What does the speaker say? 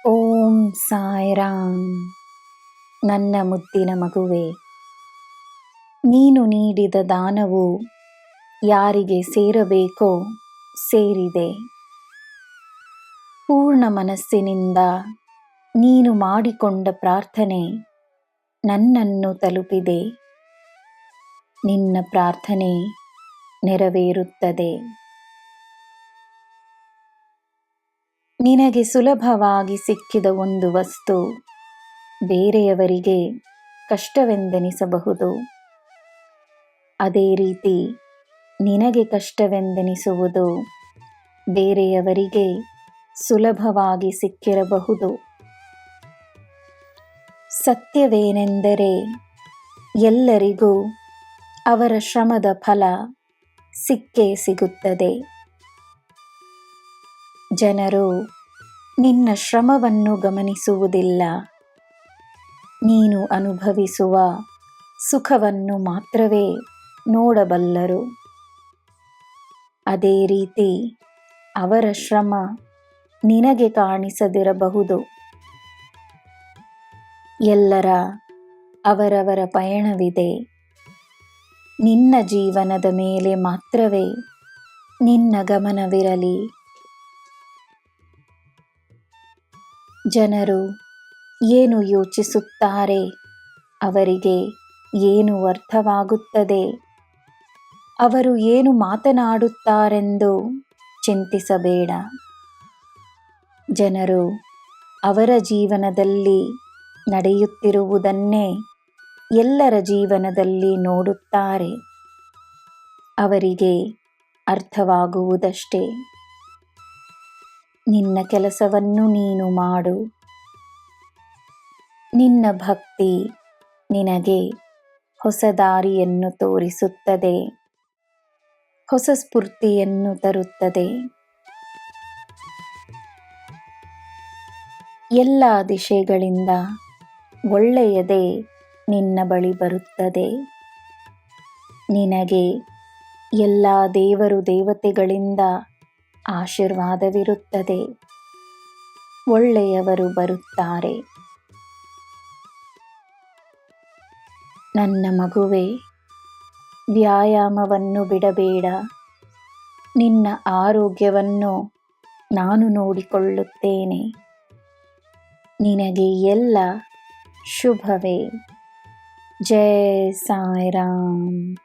ಓಂ ಸಾಯಿರಾಮ್. ನನ್ನ ಮುದ್ದಿನ ಮಗುವೆ, ನೀನು ನೀಡಿದ ದಾನವು ಯಾರಿಗೆ ಸೇರಬೇಕೋ ಸೇರಿದೆ. ಪೂರ್ಣ ಮನಸ್ಸಿನಿಂದ ನೀನು ಮಾಡಿಕೊಂಡ ಪ್ರಾರ್ಥನೆ ನನ್ನನ್ನು ತಲುಪಿದೆ. ನಿನ್ನ ಪ್ರಾರ್ಥನೆ ನೆರವೇರುತ್ತದೆ. ನಿನಗೆ ಸುಲಭವಾಗಿ ಸಿಕ್ಕಿದ ಒಂದು ವಸ್ತು ಬೇರೆಯವರಿಗೆ ಕಷ್ಟವೆಂದೆನಿಸಬಹುದು. ಅದೇ ರೀತಿ ನಿನಗೆ ಕಷ್ಟವೆಂದೆನಿಸುವುದು ಬೇರೆಯವರಿಗೆ ಸುಲಭವಾಗಿ ಸಿಕ್ಕಿರಬಹುದು. ಸತ್ಯವೇನೆಂದರೆ ಎಲ್ಲರಿಗೂ ಅವರ ಶ್ರಮದ ಫಲ ಸಿಕ್ಕೇ ಸಿಗುತ್ತದೆ. ಜನರು ನಿನ್ನ ಶ್ರಮವನ್ನು ಗಮನಿಸುವುದಿಲ್ಲ. ನೀನು ಅನುಭವಿಸುವ ಸುಖವನ್ನು ಮಾತ್ರವೇ ನೋಡಬಲ್ಲರು. ಅದೇ ರೀತಿ ಅವರ ಶ್ರಮ ನಿನಗೆ ಕಾಣಿಸದಿರಬಹುದು. ಎಲ್ಲರ ಅವರವರ ಪಯಣವಿದೆ. ನಿನ್ನ ಜೀವನದ ಮೇಲೆ ಮಾತ್ರವೇ ನಿನ್ನ ಗಮನವಿರಲಿ. ಜನರು ಏನು ಯೋಚಿಸುತ್ತಾರೆ, ಅವರಿಗೆ ಏನು ಅರ್ಥವಾಗುತ್ತದೆ, ಅವರು ಏನು ಮಾತನಾಡುತ್ತಾರೆಂದು ಚಿಂತಿಸಬೇಡ. ಜನರು ಅವರ ಜೀವನದಲ್ಲಿ ನಡೆಯುತ್ತಿರುವುದನ್ನೇ ಎಲ್ಲರ ಜೀವನದಲ್ಲಿ ನೋಡುತ್ತಾರೆ. ಅವರಿಗೆ ಅರ್ಥವಾಗುವುದಷ್ಟೇ. ನಿನ್ನ ಕೆಲಸವನ್ನು ನೀನು ಮಾಡು. ನಿನ್ನ ಭಕ್ತಿ ನಿನಗೆ ಹೊಸ ದಾರಿಯನ್ನು ತೋರಿಸುತ್ತದೆ, ಹೊಸ ಸ್ಫೂರ್ತಿಯನ್ನು ತರುತ್ತದೆ. ಎಲ್ಲ ದಿಶೆಗಳಿಂದ ಒಳ್ಳೆಯದೇ ನಿನ್ನ ಬಳಿ ಬರುತ್ತದೆ. ನಿನಗೆ ಎಲ್ಲ ದೇವರು ದೇವತೆಗಳಿಂದ ಆಶೀರ್ವಾದವಿರುತ್ತದೆ. ಒಳ್ಳೆಯವರು ಬರುತ್ತಾರೆ. ನನ್ನ ಮಗುವೆ, ವ್ಯಾಯಾಮವನ್ನು ಬಿಡಬೇಡ. ನಿನ್ನ ಆರೋಗ್ಯವನ್ನು ನಾನು ನೋಡಿಕೊಳ್ಳುತ್ತೇನೆ. ನಿನಗೆ ಎಲ್ಲ ಶುಭವೇ. ಜೈ ಸಾಯಿರಾಮ್.